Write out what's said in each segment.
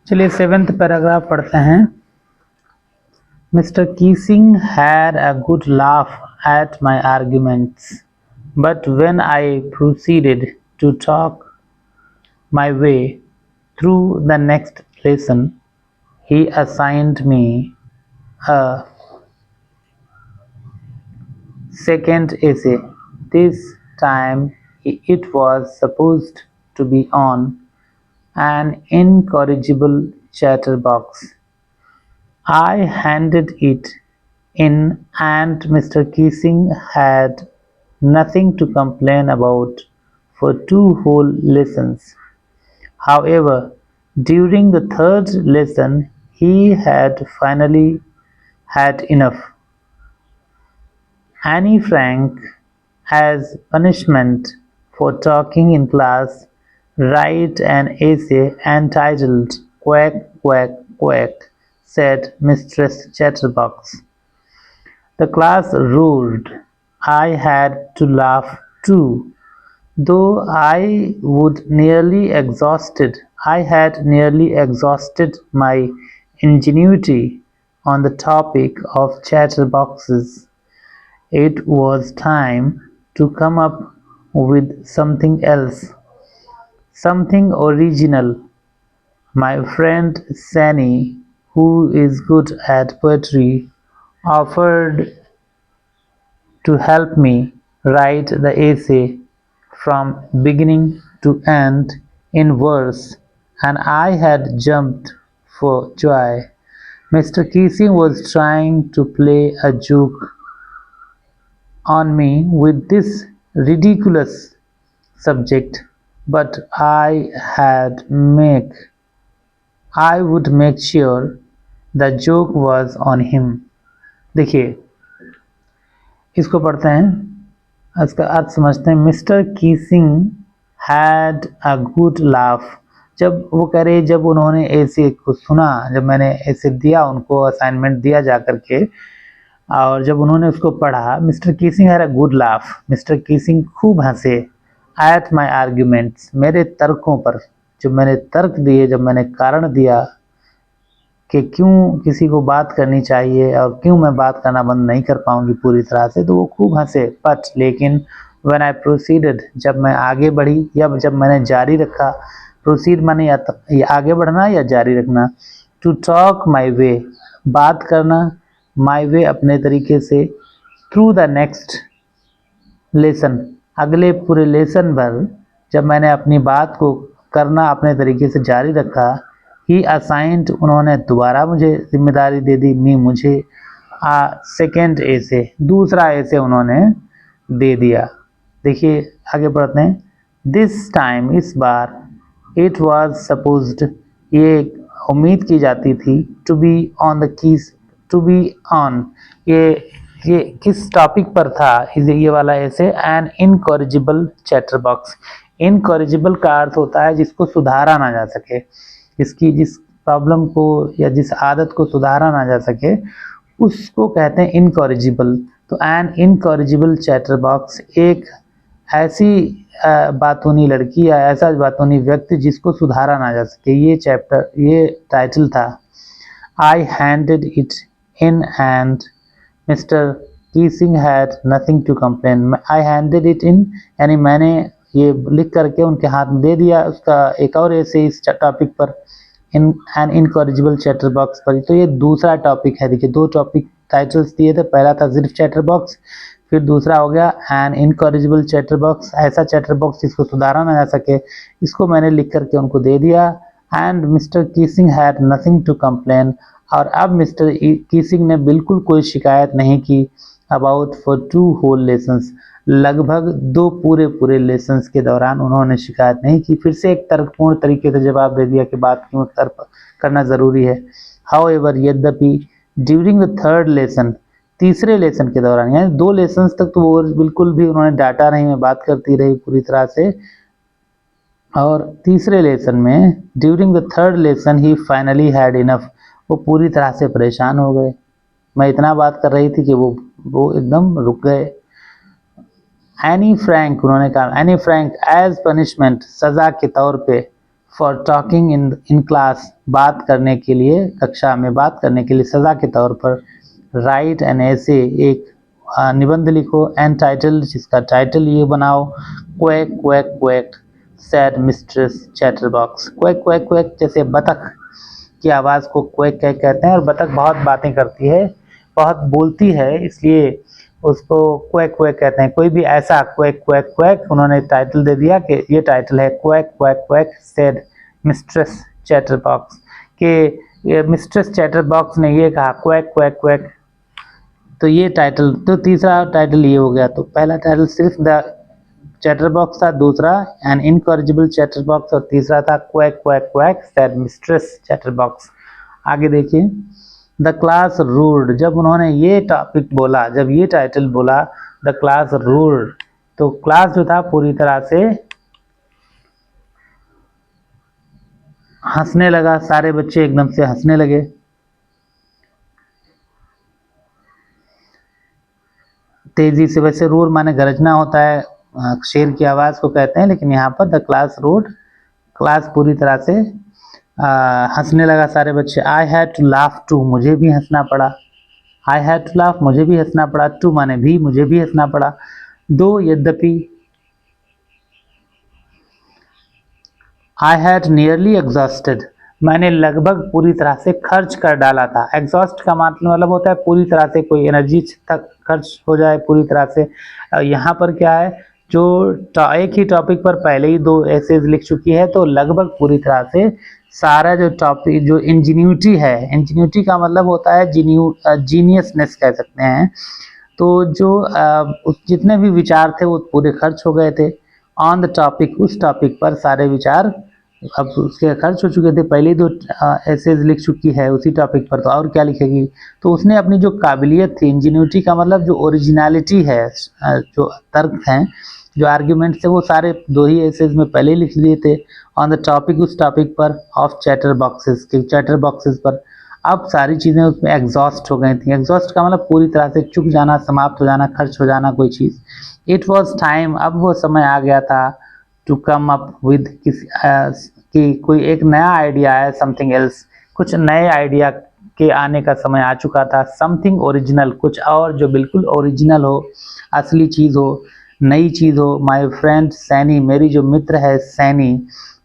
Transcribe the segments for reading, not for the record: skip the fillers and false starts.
चलिए 7th paragraph पढ़ते हैं। Mr. Keesing had a good laugh at my arguments, but when I proceeded to talk my way through the next lesson, he assigned me a second essay. This time it was supposed to be on an incorrigible chatterbox. I handed it in and Mr. Keesing had nothing to complain about for 2 whole lessons. However, during the 3rd lesson he had finally had enough. Annie Frank, as punishment for talking in class, write an essay entitled "Quack, Quack, Quack," said Mistress Chatterbox. The class roared. I had to laugh too, though I had nearly exhausted my ingenuity on the topic of chatterboxes. It was time to come up with something else, something original. My friend Sani, who is good at poetry, offered to help me write the essay from beginning to end in verse, and I had jumped for joy. Mr. Keesing was trying to play a joke on me with this ridiculous subject, but I would make sure the joke was on him. देखिए इसको पढ़ते हैं, इसका अर्थ समझते हैं। Mister Keesing had a good laugh. जब वो कह रहे, जब उन्होंने ऐसे को सुना, जब मैंने ऐसे दिया उनको असाइनमेंट दिया जा करके, और जब उन्होंने उसको पढ़ा, mister Keesing had a good laugh. Mister Keesing खूब हंसे। एट माई आर्ग्यूमेंट्स, मेरे तर्कों पर। जब मैंने तर्क दिए, जब मैंने कारण दिया कि क्यों किसी को बात करनी चाहिए और क्यों मैं बात करना बंद नहीं कर पाऊंगी पूरी तरह से, तो वो खूब हंसे। बट लेकिन व्हेन आई प्रोसीडेड, जब मैं आगे बढ़ी या जब मैंने जारी रखा, प्रोसीड माने या आगे बढ़ना या जारी रखना, टू टॉक माई वे, बात करना, माई वे अपने तरीके से, थ्रू द नेक्स्ट लेसन, अगले पूरे लेसन भर जब मैंने अपनी बात को करना अपने तरीके से जारी रखा, ही असाइंड, उन्होंने दोबारा मुझे जिम्मेदारी दे दी, मुझे सेकेंड ऐसे, दूसरा ऐसे उन्होंने दे दिया। देखिए आगे बढ़ते हैं। दिस टाइम, इस बार, इट वॉज सपोज्ड, ये उम्मीद की जाती थी, to be on the keys, to be on, ये किस टॉपिक पर था ये वाला ऐसे, एन इनकॉरिजिबल चैटरबॉक्स। इनकॉरिजिबल का अर्थ होता है जिसको सुधारा ना जा सके, इसकी जिस प्रॉब्लम को या जिस आदत को सुधारा ना जा सके उसको कहते हैं इनकॉरिजिबल। तो एन इनकॉरिजिबल चैटरबॉक्स, एक ऐसी बातूनी लड़की या ऐसा बातूनी व्यक्ति जिसको सुधारा ना जा सके, ये टाइटल था। I handed it in and mister Keesing had nothing to complain. I handed it in यानी मैंने ये लिख करके उनके हाथ में दे दिया, उसका एक और ऐसे इस टॉपिक पर, इन एन इनकॉरिजिबल चैटरबॉक्स पर। तो ये दूसरा टॉपिक है। देखिए 2 टॉपिक टाइटल्स दिए थे, पहला था सिर्फ चैटरबॉक्स, फिर दूसरा हो गया एन इनकॉरिजिबल चैटरबॉक्स, ऐसा चैटरबॉक्स जिसको सुधारा ना जा सके, इसको मैंने लिख करके उनको दे दिया। And mister Keesing had nothing to complain, और अब मिस्टर कीसिंग ने बिल्कुल कोई शिकायत नहीं की, अबाउट फॉर 2 होल लेसन्स, लगभग 2 पूरे लेसन्स के दौरान उन्होंने शिकायत नहीं की। फिर से एक तर्कपूर्ण तरीके से जवाब दे दिया कि बात क्यों करना ज़रूरी है। हाउएवर, यद्यपि, ड्यूरिंग द 3rd लेसन, तीसरे लेसन के दौरान, यानी 2 लेसन्स तक तो वो बिल्कुल भी उन्होंने डांटा नहीं, मैं बात करती रही पूरी तरह से, और तीसरे लेसन में, during the 3rd lesson, he finally had enough, वो पूरी तरह से परेशान हो गए। मैं इतना बात कर रही थी कि वो एकदम रुक गए। एनी फ्रैंक, उन्होंने कहा, एनी फ्रैंक एज पनिशमेंट, सज़ा के तौर पे, फॉर टॉकिंग इन क्लास, बात करने के लिए, कक्षा में बात करने के लिए सज़ा के तौर पर। राइट एन ऐसे, एक निबंध लिखो। एंड टाइटल, जिसका टाइटल ये बनाओ। Quack quack quack sad mistress chatterbox. Quack quack quack जैसे बतख की आवाज़ को क्वैक क्वैक कहते हैं, और बतख बहुत बातें करती है, बहुत बोलती है, इसलिए उसको क्वैक क्वैक कहते हैं। कोई भी ऐसा क्वैक क्वैक क्वैक, उन्होंने टाइटल दे दिया कि ये टाइटल है quack quack quack sad mistress chatterbox, कि मिस्ट्रेस चैटरबॉक्स ने ये कहा क्वैक क्वैक क्वैक। तो ये टाइटल, तो तीसरा टाइटल ये हो गया। तो पहला टाइटल सिर्फ द चैटरबॉक्स था, दूसरा एन इनकॉरिजिबल चैटरबॉक्स, और तीसरा था quack quack quack sad mistress chatterbox. आगे देखिए, द क्लास रूल्ड, जब उन्होंने ये टॉपिक बोला, जब ये टाइटल बोला द क्लास रूल्ड, तो क्लास जो था पूरी तरह से हंसने लगा, सारे बच्चे एकदम से हंसने लगे। तेजी से, वैसे रूर माने गरजना होता है, शेर की आवाज़ को कहते हैं, लेकिन यहाँ पर द क्लास रूड, क्लास पूरी तरह से हंसने लगा सारे बच्चे। I had to laugh too, मुझे भी हंसना पड़ा। आई हैड टू लाफ, मुझे भी हंसना पड़ा। टू माने भी, मुझे भी हंसना पड़ा। दो, यद्यपि। आई हैड नियरली एग्जॉस्टेड, मैंने लगभग पूरी तरह से खर्च कर डाला था। एग्जॉस्ट का मतलब होता है पूरी तरह से, कोई एनर्जी तक खर्च हो जाए पूरी तरह से। यहाँ पर क्या है, जो एक ही टॉपिक पर पहले ही 2 एसेज लिख चुकी है, तो लगभग पूरी तरह से सारा जो टॉपिक, जो इंजीन्यूटी है, इंजीन्यूटी का मतलब होता है जीनियसनेस कह सकते हैं। तो जो जितने भी विचार थे वो पूरे खर्च हो गए थे। ऑन द टॉपिक, उस टॉपिक पर सारे विचार अब उसके खर्च हो चुके थे। पहले 2 एसेज लिख चुकी है उसी टॉपिक पर, तो और क्या लिखेगी। तो उसने अपनी जो काबिलियत थी, इंजीन्यूटी का मतलब जो ओरिजिनलिटी है, जो तर्क हैं, जो आर्ग्यूमेंट्स थे, वो सारे 2 ही एसेज में पहले ही लिख लिए थे। ऑन द टॉपिक, उस टॉपिक पर, ऑफ चैटर बॉक्सेस, के चैटर बॉक्सेस पर। अब सारी चीज़ें उसमें एग्जॉस्ट हो गई थी। एग्जॉस्ट का मतलब पूरी तरह से चुक जाना, समाप्त हो जाना, खर्च हो जाना कोई चीज़। इट वॉज टाइम, अब वो समय आ गया था। टू कम अप विद, कि कोई एक नया आइडिया है, समथिंग एल्स, कुछ नए आइडिया के आने का समय आ चुका था। समथिंग ओरिजिनल, कुछ और जो बिल्कुल ओरिजिनल हो, असली चीज़ हो, नई चीज़ हो। माय फ्रेंड सैनी, मेरी जो मित्र है Saini,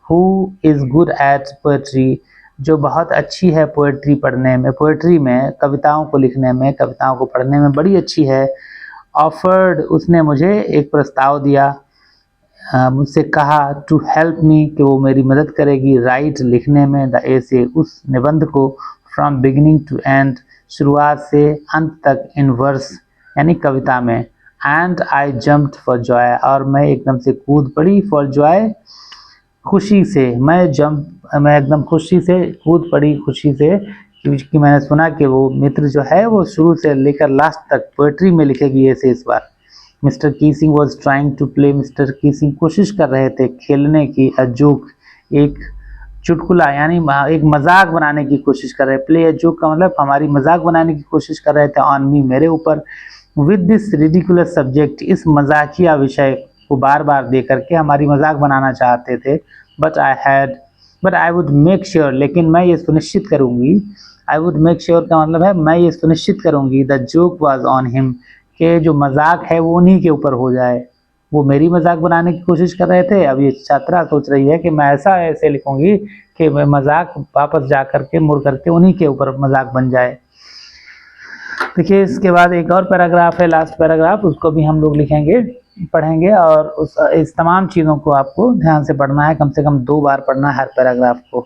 who is good at poetry, जो बहुत अच्छी है पोएट्री पढ़ने में, पोएट्री में, कविताओं को लिखने में, कविताओं को पढ़ने में बड़ी अच्छी है। ऑफर्ड, उसने मुझे एक प्रस्ताव दिया, मुझसे कहा टू हेल्प मी, कि वो मेरी मदद करेगी राइट, लिखने में, द ऐसे, उस निबंध को, फ्रॉम बिगिनिंग टू एंड, शुरुआत से अंत तक, इन वर्स यानी कविता में। And I jumped for Joy, और मैं एकदम से कूद पड़ी, फॉर जॉय, खुशी से। मैं एकदम खुशी से कूद पड़ी, खुशी से, क्योंकि मैंने सुना कि वो मित्र जो है वो शुरू से लेकर लास्ट तक पोएट्री में लिखेगी ऐसे इस बार। Mister Keesing was trying to play, mister Keesing कोशिश कर रहे थे खेलने की, अ जोक, एक चुटकुला यानी एक मजाक बनाने की कोशिश कर रहे। प्ले अ जोक का मतलब हमारी मजाक बनाने की कोशिश कर रहे थे, ऑन मी, मेरे ऊपर। विद दिस रिडिकुलस सब्जेक्ट, इस मजाकिया विषय को बार बार दे करके हमारी मजाक बनाना चाहते थे। But I would make sure, लेकिन मैं ये सुनिश्चित करूँगी। आई वुड मेक श्योर का मतलब है मैं ये सुनिश्चित करूँगी, the joke was on him, कि जो मजाक है वो उन्हीं के ऊपर हो जाए। वो मेरी मजाक बनाने की कोशिश कर रहे थे, अब ये छात्रा सोच रही है कि मैं ऐसे लिखूंगी कि मैं मजाक वापस जा करके मुड़ करके उन्हीं के ऊपर मजाक बन जाए। देखिए, इसके बाद एक और पैराग्राफ है, लास्ट पैराग्राफ, उसको भी हम लोग लिखेंगे, पढ़ेंगे, और इस तमाम चीज़ों को आपको ध्यान से पढ़ना है, कम से कम 2 बार पढ़ना है हर पैराग्राफ को।